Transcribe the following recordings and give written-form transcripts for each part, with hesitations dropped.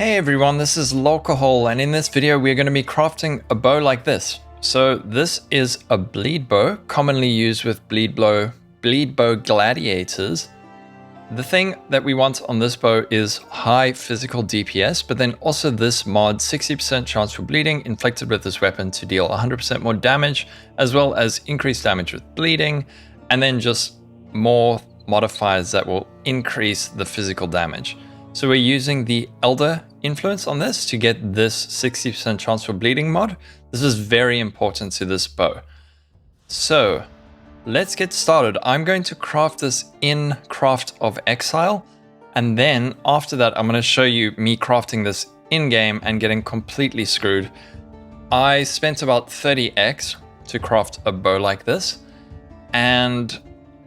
Hey everyone, this is Lolcohol, and in this video we're going to be crafting a bow like this. So this is a bleed bow, commonly used with bleed bow gladiators. The thing that we want on this bow is high physical DPS, but then also this mod, 60% chance for bleeding inflicted with this weapon to deal 100% more damage, as well as increased damage with bleeding, and then just more modifiers that will increase the physical damage. So we're using the Elder influence on this to get this 60% chance for bleeding mod. This is very important to this bow. So let's get started. I'm going to craft this in Craft of Exile. And then after that, I'm going to show you me crafting this in-game and getting completely screwed. I spent about 30x to craft a bow like this, and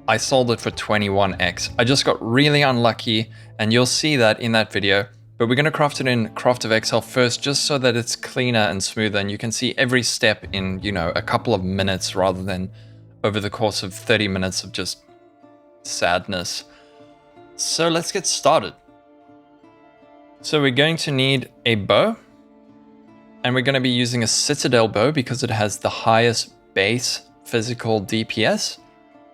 I sold it for 21x. I just got really unlucky, and you'll see that in that video. But we're going to craft it in Craft of Exile first, just so that it's cleaner and smoother, and you can see every step in, a couple of minutes rather than over the course of 30 minutes of just sadness. So let's get started. So we're going to need a bow, and we're going to be using a Citadel bow because it has the highest base physical DPS.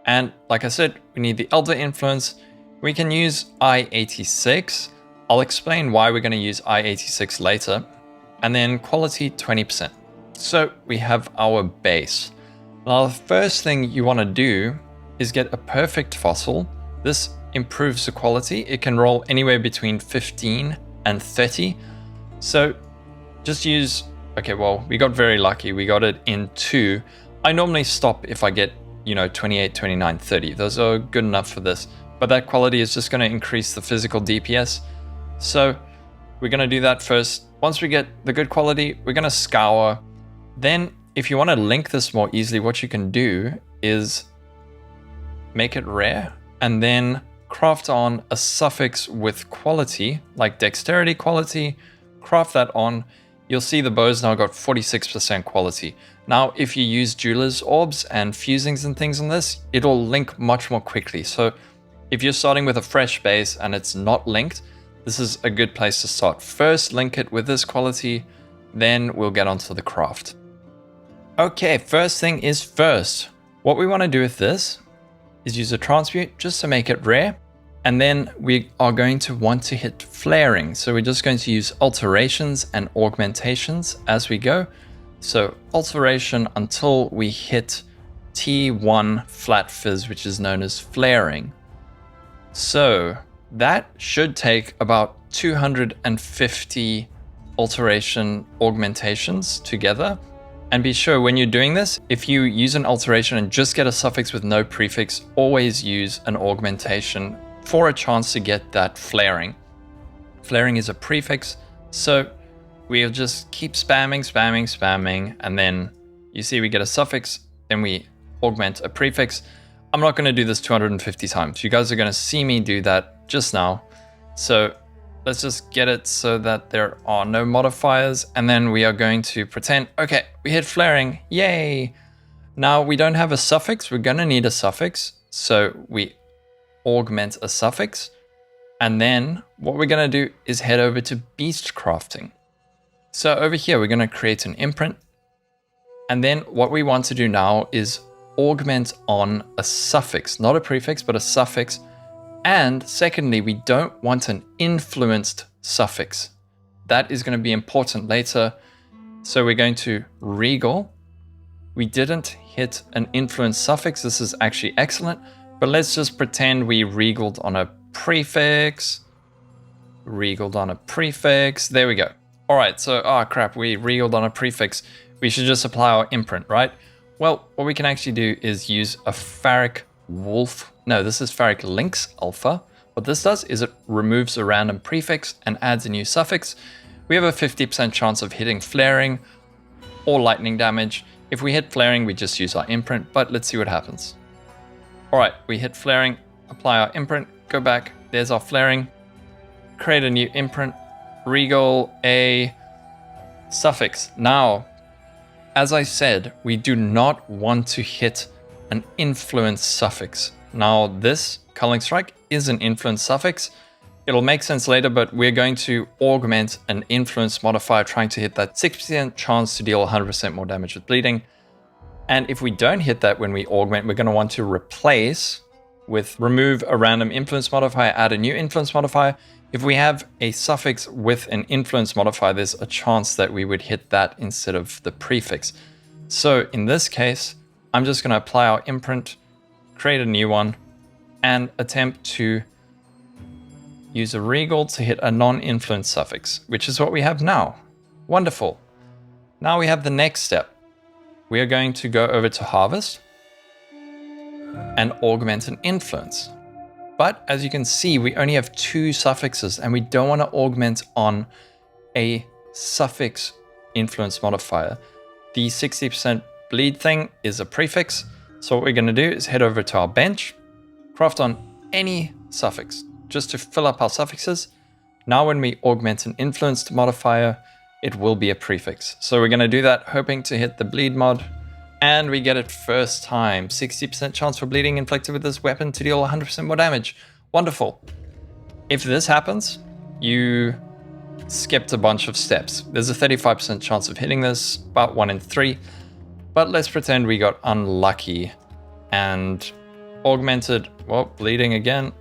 And like I said, we need the Elder influence. We can use I-86. I'll explain why we're going to use I-86 later. And then quality 20%. So we have our base. Now the first thing you want to do is get a perfect fossil. This improves the quality. It can roll anywhere between 15 and 30. So just use, okay, well, we got very lucky. We got it in 2. I normally stop if I get 28, 29, 30. Those are good enough for this. But that quality is just going to increase the physical DPS. So we're going to do that first. Once we get the good quality, we're going to scour. Then if you want to link this more easily, what you can do is make it rare and then craft on a suffix with quality, like dexterity quality, craft that on. You'll see the bow's now got 46% quality. Now, if you use Jeweler's Orbs and fusings and things on this, it'll link much more quickly. So if you're starting with a fresh base and it's not linked, this is a good place to start. First, link it with this quality, then we'll get onto the craft. Okay, first thing is first. What we want to do with this is use a transmute just to make it rare. And then we are going to want to hit flaring. So we're just going to use alterations and augmentations as we go. So alteration until we hit T1 flat phys, which is known as flaring. So that should take about 250 alteration augmentations together. And be sure when you're doing this, if you use an alteration and just get a suffix with no prefix, always use an augmentation for a chance to get that flaring. Flaring is a prefix, so we'll just keep spamming, and then you see we get a suffix, then we augment a prefix. I'm not going to do this 250 times. You guys are going to see me do that just now. So let's just get it so that there are no modifiers, and then we are going to pretend, okay, we hit flaring, yay! Now we don't have a suffix, we're going to need a suffix, so we augment a suffix, and then what we're going to do is head over to Beastcrafting. So over here we're going to create an imprint, and then what we want to do now is augment on a suffix, not a prefix but a suffix. And secondly, we don't want an influenced suffix. That is going to be important later. So we're going to Regal. We didn't hit an influenced suffix. This is actually excellent. But let's just pretend we regaled on a prefix. Regaled on a prefix. There we go. All right, so, crap, we regaled on a prefix. We should just apply our imprint, right? Well, what we can actually do is use a Farric this is Farric Lynx Alpha. What this does is it removes a random prefix and adds a new suffix. We have a 50% chance of hitting flaring or lightning damage. If we hit flaring, we just use our imprint, but let's see what happens. All right, we hit flaring, apply our imprint, go back, there's our flaring, create a new imprint, regal a suffix. Now, as I said, we do not want to hit an influence suffix. Now this Culling Strike is an influence suffix, It'll make sense later, but we're going to augment an influence modifier, trying to hit that 6% chance to deal 100% more damage with bleeding. And if we don't hit that when we augment, we're going to want to replace with remove a random influence modifier, add a new influence modifier. If we have a suffix with an influence modifier, there's a chance that we would hit that instead of the prefix. So in this case, I'm just going to apply our imprint, create a new one, and attempt to use a regal to hit a non-influence suffix, which is what we have now. Wonderful. Now we have the next step. We are going to go over to harvest and augment an influence. But as you can see, we only have 2 suffixes and we don't want to augment on a suffix influence modifier. The 60% bleed thing is a prefix. So what we're going to do is head over to our bench, craft on any suffix just to fill up our suffixes. Now when we augment an influenced modifier, it will be a prefix. So we're going to do that hoping to hit the bleed mod. And we get it first time. 60% chance for bleeding inflicted with this weapon to deal 100% more damage. Wonderful. If this happens, you skipped a bunch of steps. There's a 35% chance of hitting this, about 1 in 3. But let's pretend we got unlucky and augmented, well, bleeding again.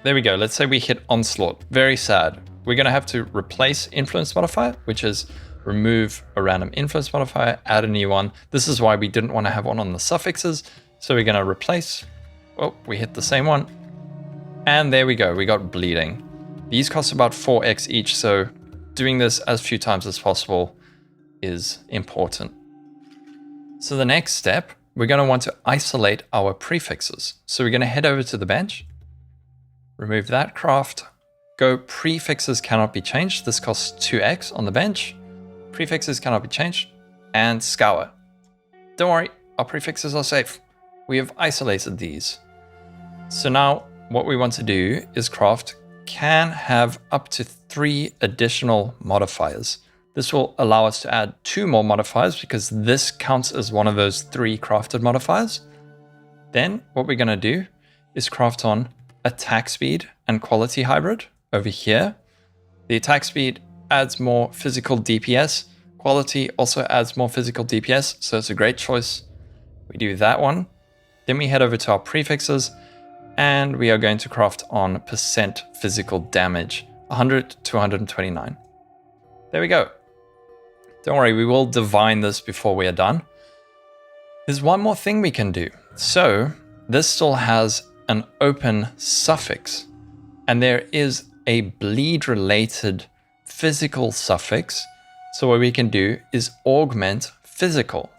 There we go. Let's say we hit onslaught. Very sad. We're going to have to replace influence modifier, which is remove a random influence modifier, add a new one. This is why we didn't want to have one on the suffixes. So we're going to replace. Well, we hit the same one. And there we go. We got bleeding. These cost about 4x each. So doing this as few times as possible is important. So the next step, we're going to want to isolate our prefixes. So we're going to head over to the bench, remove that craft, go prefixes cannot be changed. This costs 2x on the bench. Prefixes cannot be changed, and scour. Don't worry, our prefixes are safe. We have isolated these. So now what we want to do is craft can have up to 3 additional modifiers. This will allow us to add 2 more modifiers because this counts as one of those 3 crafted modifiers. Then what we're going to do is craft on attack speed and quality hybrid over here. The attack speed adds more physical DPS. Quality also adds more physical DPS, so it's a great choice. We do that one. Then we head over to our prefixes and we are going to craft on percent physical damage, 100 to 129. There we go. Don't worry, we will divine this before we are done. There's one more thing we can do. So this still has an open suffix, and there is a bleed related physical suffix. So what we can do is augment physical.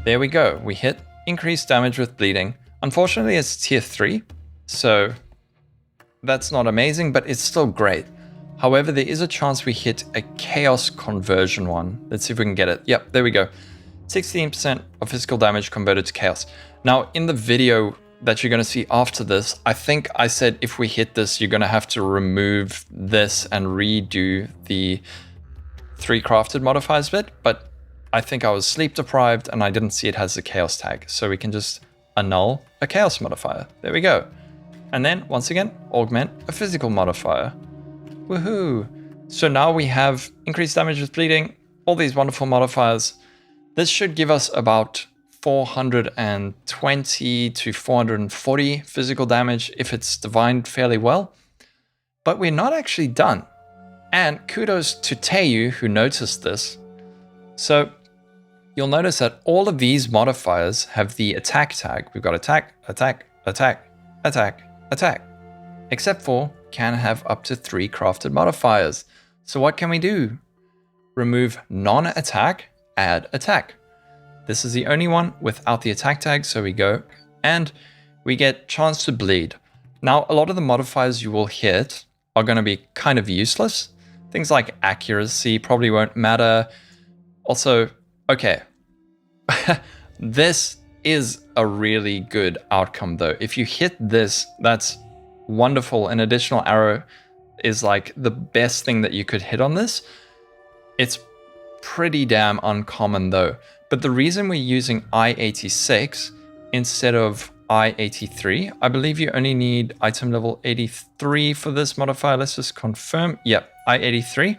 There we go. We hit increased damage with bleeding. Unfortunately, it's tier 3, so that's not amazing, but it's still great. However, there is a chance we hit a chaos conversion one. Let's see if we can get it. Yep, there we go. 16% of physical damage converted to chaos. Now, in the video that you're going to see after this, I think I said if we hit this, you're going to have to remove this and redo the 3 crafted modifiers bit, but I think I was sleep deprived and I didn't see it has the chaos tag. So we can just annul a chaos modifier. There we go. And then once again, augment a physical modifier. Woohoo! So now we have increased damage with bleeding, all these wonderful modifiers. This should give us about 420 to 440 physical damage if it's divined fairly well. But we're not actually done. And kudos to Teiyu who noticed this. So you'll notice that all of these modifiers have the attack tag. We've got attack, attack, attack, attack, attack. Except for can have up to 3 crafted modifiers. So what can we do? Remove non-attack, add attack. This is the only one without the attack tag, so we go and we get chance to bleed. Now, a lot of the modifiers you will hit are going to be kind of useless. Things like accuracy probably won't matter. Also, okay, this is a really good outcome though. If you hit this, that's wonderful. An additional arrow is like the best thing that you could hit on this. It's pretty damn uncommon though. But the reason we're using I-86 instead of I83. I believe you only need item level 83 for this modifier. Let's just confirm. Yep, I83.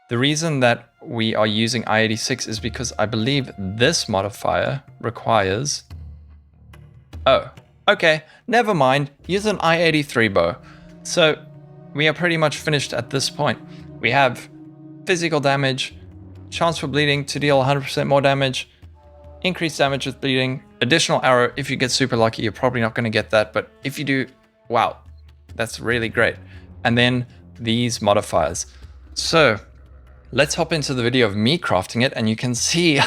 The reason that we are using I86 is because I believe this modifier requires... Oh, okay, never mind. Use an I83 bow. So we are pretty much finished at this point. We have physical damage, chance for bleeding to deal 100% more damage, increased damage with bleeding, additional arrow. If you get super lucky, you're probably not going to get that, but if you do, wow, that's really great. And then these modifiers. So let's hop into the video of me crafting it, and you can see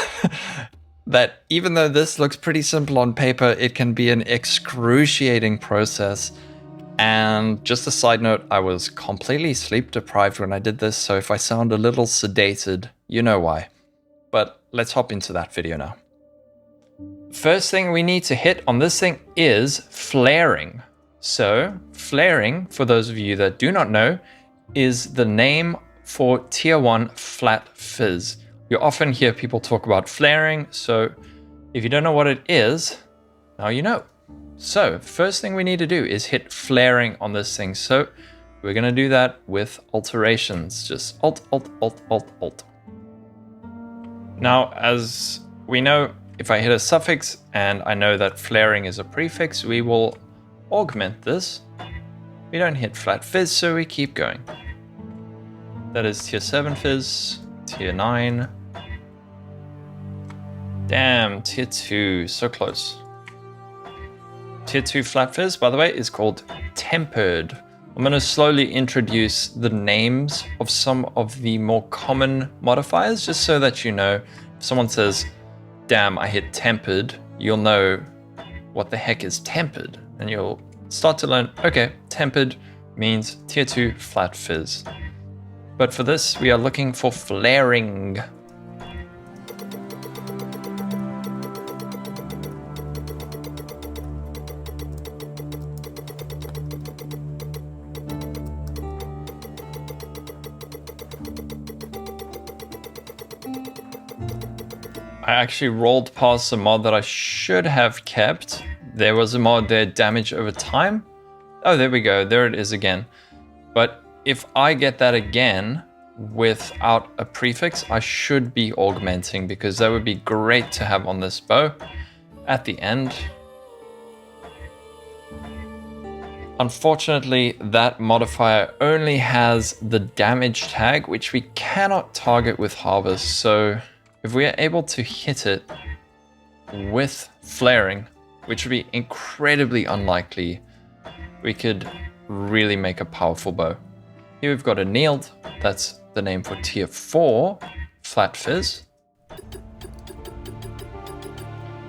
that even though this looks pretty simple on paper, it can be an excruciating process. And just a side note, I was completely sleep deprived when I did this, so if I sound a little sedated, you know why. But let's hop into that video now. First thing we need to hit on this thing is flaring. So flaring, for those of you that do not know, is the name for tier 1 flat phys. You often hear people talk about flaring, so if you don't know what it is, now you know. So first thing we need to do is hit flaring on this thing. So we're gonna do that with alterations. Just alt, alt, alt, alt, alt. Now, as we know, if I hit a suffix and I know that flaring is a prefix, we will augment this. We don't hit flat phys, so we keep going. That is tier 7 phys, tier 9. Damn, tier 2, so close. Tier 2 flat phys, by the way, is called tempered. I'm going to slowly introduce the names of some of the more common modifiers, just so that you know. If someone says, damn, I hit tempered, you'll know what the heck is tempered. And you'll start to learn, okay, tempered means tier 2 flat phys. But for this, we are looking for flaring. I actually rolled past a mod that I should have kept. There was a mod there, damage over time. Oh, there we go. There it is again. But if I get that again without a prefix, I should be augmenting, because that would be great to have on this bow at the end. Unfortunately, that modifier only has the damage tag, which we cannot target with harvest. So if we are able to hit it with flaring, which would be incredibly unlikely, we could really make a powerful bow. Here we've got annealed. That's the name for tier 4 flat phys.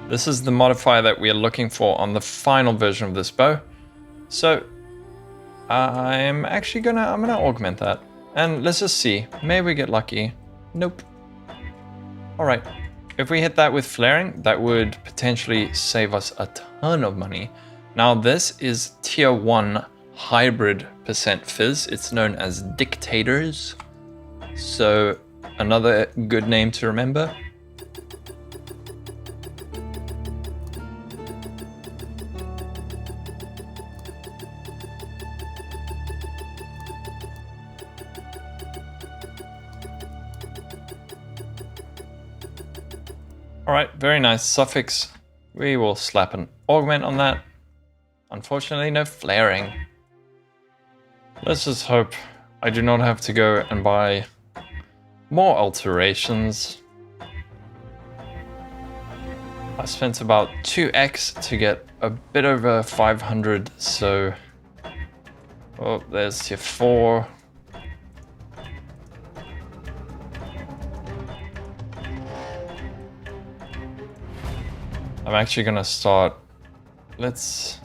This is the modifier that we are looking for on the final version of this bow. So I'm gonna augment that. And let's just see. Maybe we get lucky. Nope. All right, if we hit that with flaring, that would potentially save us a ton of money. Now this is tier 1 hybrid percent phys. It's known as dictators. So another good name to remember. All right, very nice suffix. We will slap an augment on that. Unfortunately, no flaring. Let's just hope I do not have to go and buy more alterations. I spent about 2x to get a bit over 500, so... Oh, there's tier 4. I'm actually gonna start, let's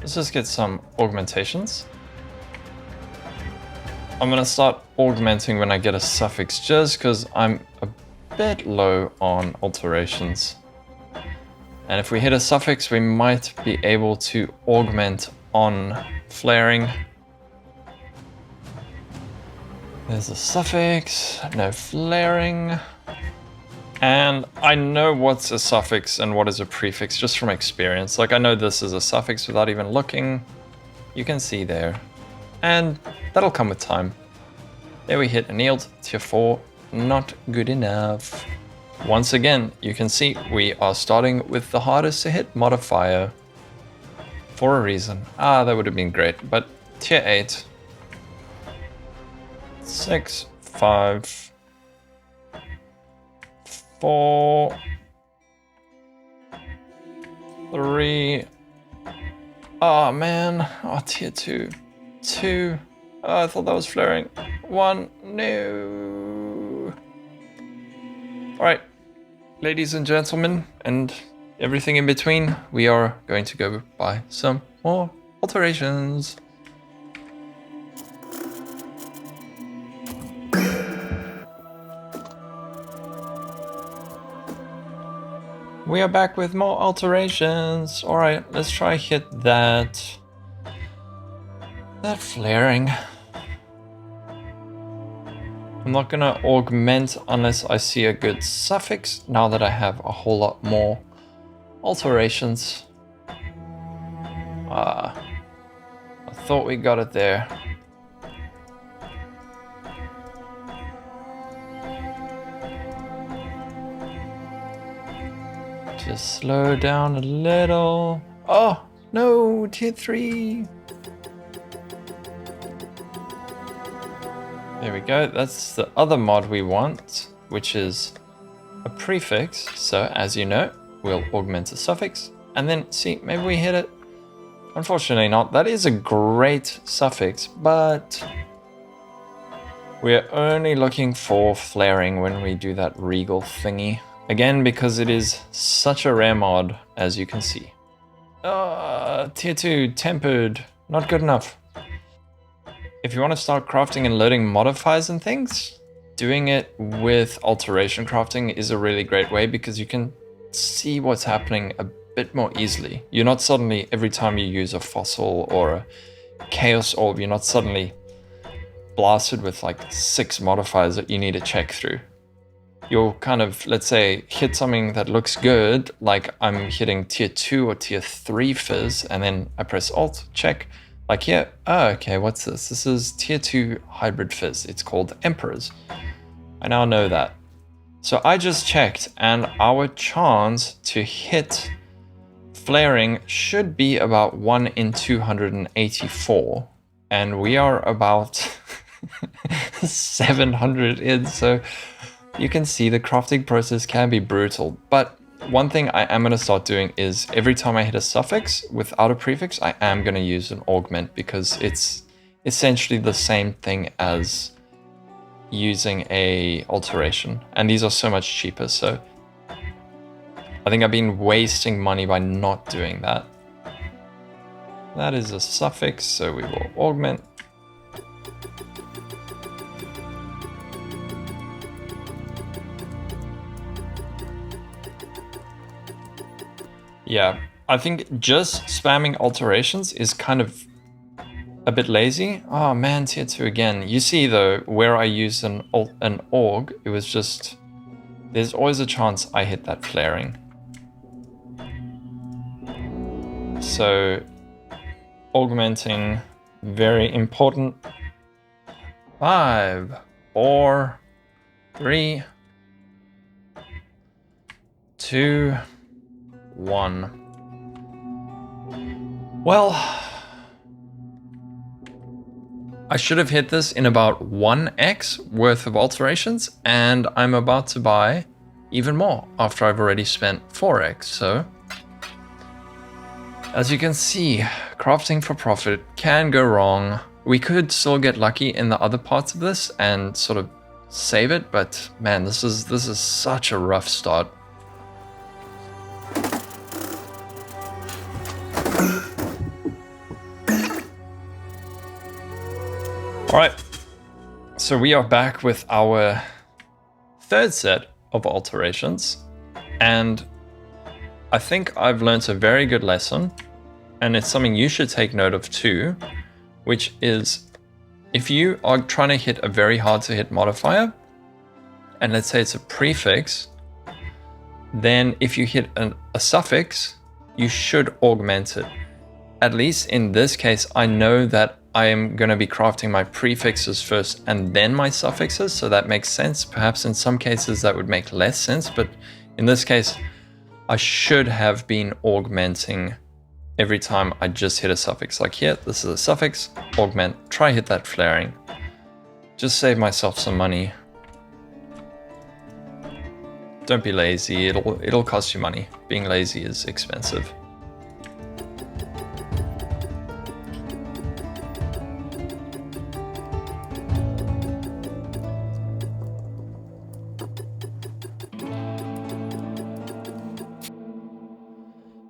just get some augmentations. I'm gonna start augmenting when I get a suffix, just because I'm a bit low on alterations. And if we hit a suffix, we might be able to augment on flaring. There's a suffix, no flaring. And I know what's a suffix and what is a prefix just from experience. Like I know this is a suffix without even looking. You can see there. And that'll come with time. There we hit annealed, tier 4, not good enough. Once again, you can see we are starting with the hardest to hit modifier for a reason. That would have been great, but tier 8, 6, 5, 4, 3. Oh man, tier 2, 2. Oh, I thought that was flaring. 1, no. Alright, ladies and gentlemen, and everything in between, we are going to go buy some more alterations. We are back with more alterations. Alright, let's try hit that flaring. I'm not gonna augment unless I see a good suffix, now that I have a whole lot more alterations. I thought we got it there. Just slow down a little. Oh, no, tier 3. There we go, that's the other mod we want, which is a prefix. So as you know, we'll augment a suffix and then see, maybe we hit it. Unfortunately not. That is a great suffix, but we're only looking for flaring when we do that regal thingy. Again, because it is such a rare mod, as you can see. Tier 2, tempered, not good enough. If you want to start crafting and loading modifiers and things, doing it with alteration crafting is a really great way because you can see what's happening a bit more easily. You're not suddenly, every time you use a fossil or a chaos orb, you're not suddenly blasted with like 6 modifiers that you need to check through. You'll kind of, let's say, hit something that looks good, like I'm hitting tier 2 or tier 3 phys, and then I press Alt, check. Like here, oh, okay, what's this? This is tier 2 hybrid phys. It's called Emperors. I now know that. So I just checked, and our chance to hit flaring should be about 1 in 284. And we are about 700 in, so you can see the crafting process can be brutal. But one thing I am going to start doing is every time I hit a suffix without a prefix, I am going to use an augment because it's essentially the same thing as using a alteration. And these are so much cheaper. So I think I've been wasting money by not doing that. That is a suffix, so we will augment. Yeah, I think just spamming alterations is kind of a bit lazy. Oh man, tier 2 again. You see though, where I used an aug, it was just, there's always a chance I hit that flaring. So augmenting, very important. 5, 4, 3, 2, 1. Well, I should have hit this in about 1x worth of alterations, and I'm about to buy even more after I've already spent 4x. So as you can see, crafting for profit can go wrong. We could still get lucky in the other parts of this and sort of save it, but man, this is such a rough start. All right, so we are back with our third set of alterations, and I think I've learned a very good lesson, and it's something you should take note of too, which is if you are trying to hit a very hard to hit modifier, and let's say it's a prefix, then if you hit a suffix, you should augment it. At least in this case, I know that I am going to be crafting my prefixes first and then my suffixes, so that makes sense. Perhaps in some cases that would make less sense, but in this case, I should have been augmenting every time I just hit a suffix. Like here, this is a suffix, augment, try hit that flaring. Just save myself some money. Don't be lazy, it'll cost you money. Being lazy is expensive.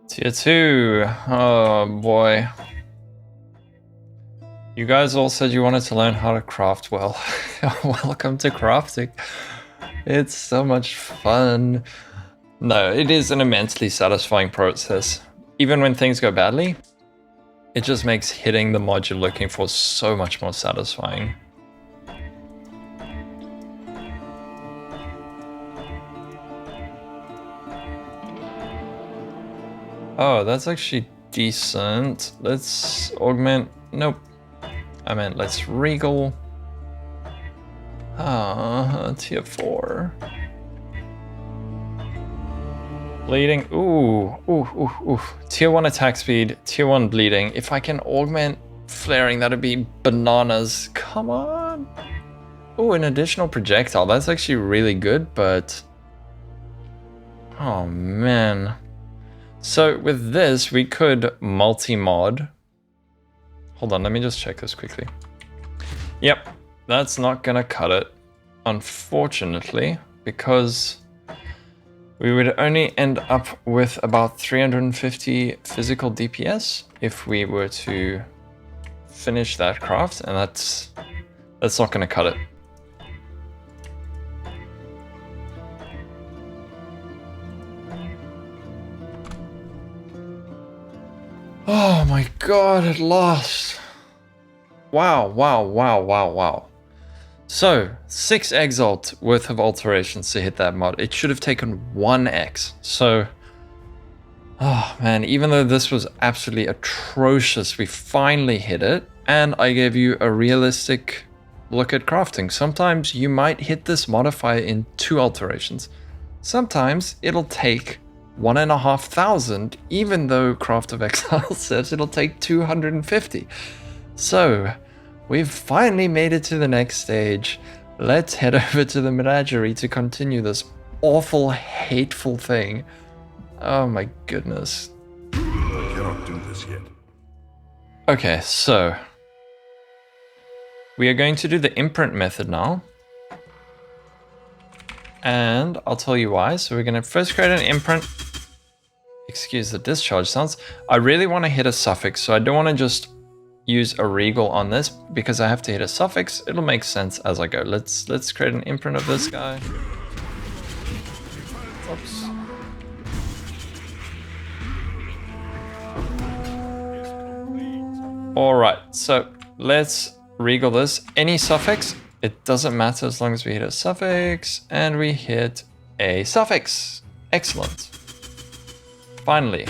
Tier 2, oh boy. You guys all said you wanted to learn how to craft well. Welcome to crafting. It's so much fun. No, it is an immensely satisfying process. Even when things go badly, it just makes hitting the mod you're looking for so much more satisfying. Oh, that's actually decent. Let's augment. Nope. I meant let's regal. Tier 4. Bleeding. Ooh. Tier 1 attack speed, tier 1 bleeding. If I can augment flaring, that'd be bananas. Come on. Ooh, an additional projectile. That's actually really good, but... oh, man. So with this, we could multi-mod. Hold on, let me just check this quickly. Yep, that's not gonna cut it, unfortunately, because we would only end up with about 350 physical DPS if we were to finish that craft, and that's not gonna cut it. Oh my god, at last. Wow. So, 6 Exile worth of alterations to hit that mod. It should have taken 1x. So, oh man, even though this was absolutely atrocious, we finally hit it. And I gave you a realistic look at crafting. Sometimes you might hit this modifier in 2 alterations. Sometimes it'll take 1,500, even though Craft of Exile says it'll take 250. So, we've finally made it to the next stage. Let's head over to the menagerie to continue this awful, hateful thing. Oh my goodness. I cannot do this yet. Okay, so we are going to do the imprint method now. And I'll tell you why. So we're going to first create an imprint. Excuse the discharge sounds. I really want to hit a suffix, so I don't want to just use a regal on this because I have to hit a suffix. It'll make sense as I go. Let's create an imprint of this guy. Oops. All right, so let's regal this. Any suffix, it doesn't matter as long as we hit a suffix, and we hit a suffix. Excellent. Finally.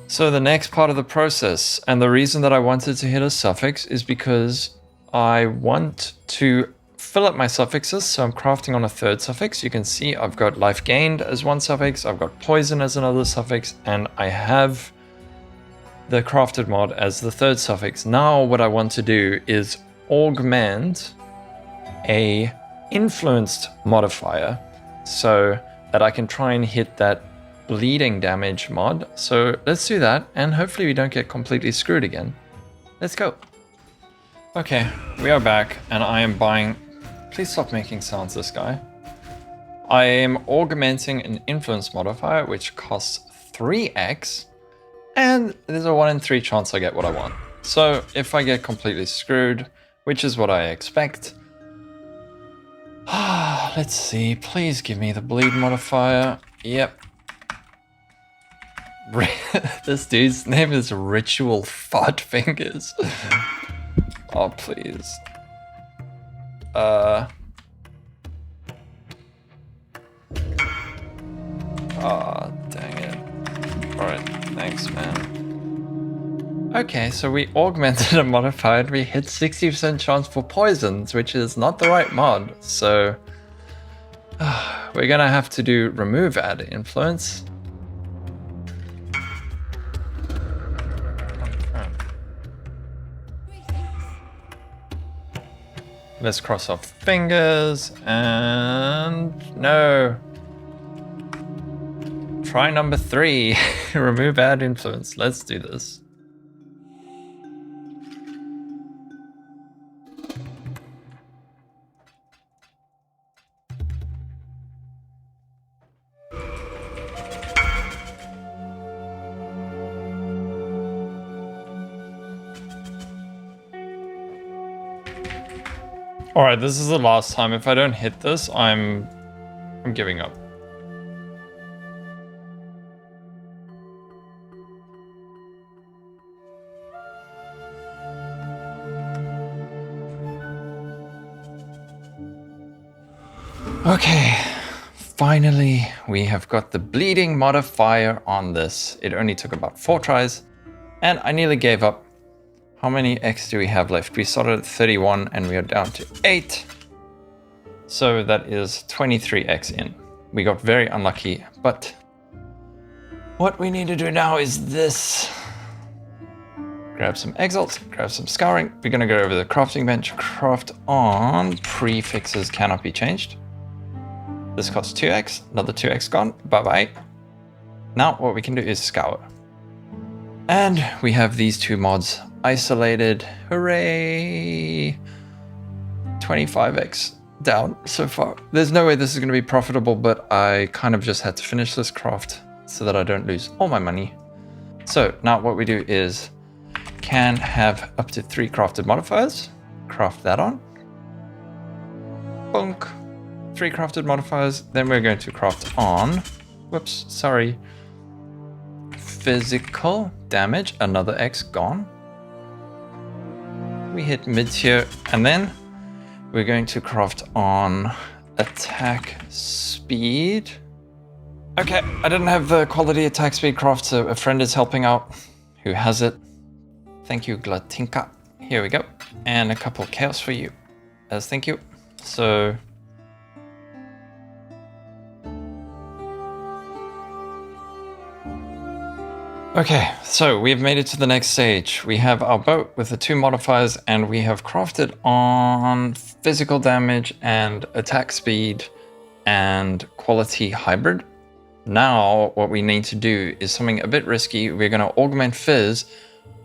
So the next part of the process, and the reason that I wanted to hit a suffix is because I want to fill up my suffixes. So I'm crafting on a 3rd suffix. You can see I've got life gained as 1 suffix, I've got poison as another suffix, and I have the crafted mod as the 3rd suffix. Now what I want to do is augment a influenced modifier so that I can try and hit that bleeding damage mod. So let's do that, and hopefully we don't get completely screwed again. Let's go. Okay, we are back, and I am buying... Please stop making sounds, this guy. I am augmenting an influence modifier, which costs 3x, and there's a 1 in 3 chance I get what I want. So if I get completely screwed, which is what I expect... let's see, please give me the bleed modifier. Yep. This dude's name is Ritual Fart Fingers. Oh, please. Oh, dang it. Alright, thanks, man. Okay, so we augmented a modifier and we hit 60% chance for poisons, which is not the right mod, so we're gonna have to do remove add influence. Let's cross off fingers and no. Try number 3, remove add influence. Let's do this. All right, this is the last time. If I don't hit this, I'm giving up. Okay, finally we have got the bleeding modifier on this. It only took about 4 tries and I nearly gave up. How many X do we have left? We started at 31 and we are down to 8. So that is 23 X in. We got very unlucky, but what we need to do now is this. Grab some exiles, grab some scouring. We're gonna go over the crafting bench, craft on prefixes cannot be changed. This costs 2x, another 2x gone, bye-bye. Now what we can do is scour. And we have these 2 mods isolated, hooray! 25x down so far. There's no way this is gonna be profitable, but I kind of just had to finish this craft so that I don't lose all my money. So now what we do is can have up to 3 crafted modifiers, craft that on. Bonk. 3 crafted modifiers, then we're going to craft on, whoops, sorry, physical damage, another X gone. We hit mid tier, and then we're going to craft on attack speed. Okay, I didn't have the quality attack speed craft, so a friend is helping out who has it. Thank you, Glatinka. Here we go. And a couple chaos for you as thank you. So okay, so we've made it to the next stage. We have our boat with the 2 modifiers and we have crafted on physical damage and attack speed and quality hybrid. Now what we need to do is something a bit risky. We're going to augment phys,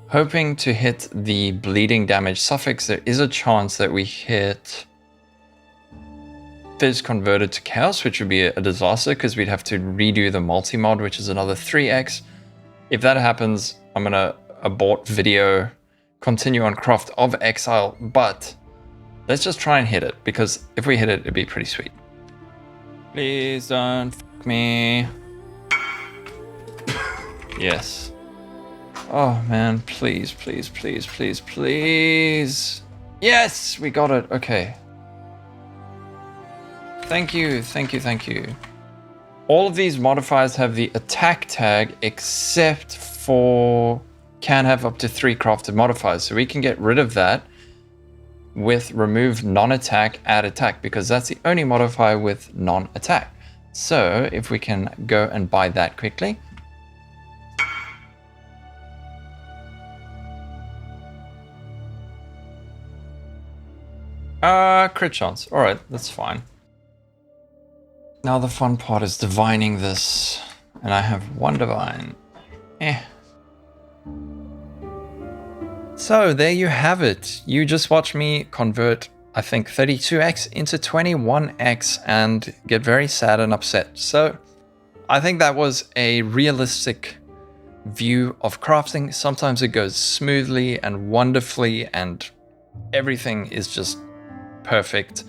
hoping to hit the bleeding damage suffix. There is a chance that we hit phys converted to chaos, which would be a disaster because we'd have to redo the multi-mod, which is another 3x. If that happens, I'm gonna abort video, continue on craft of Exile, but let's just try and hit it, because if we hit it, it'd be pretty sweet. Please don't fuck me. Yes. Oh man, please, please, please, please, please. Yes, we got it, okay. Thank you, thank you, thank you. All of these modifiers have the attack tag except for can have up to 3 crafted modifiers. So we can get rid of that with remove non-attack, add attack, because that's the only modifier with non-attack. So if we can go and buy that quickly. Crit chance. All right, that's fine. Now the fun part is divining this, and I have 1 divine. So there you have it. You just watched me convert, I think, 32x into 21x and get very sad and upset. So I think that was a realistic view of crafting. Sometimes it goes smoothly and wonderfully and everything is just perfect.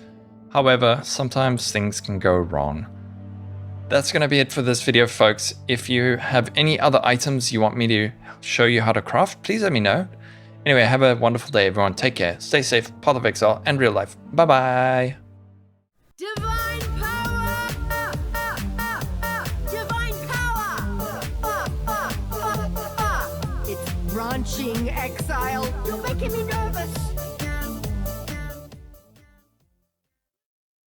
However, sometimes things can go wrong. That's going to be it for this video, folks. If you have any other items you want me to show you how to craft, please let me know. Anyway, have a wonderful day, everyone. Take care. Stay safe. Path of Exile and real life. Bye-bye. Divine power! Divine Give me no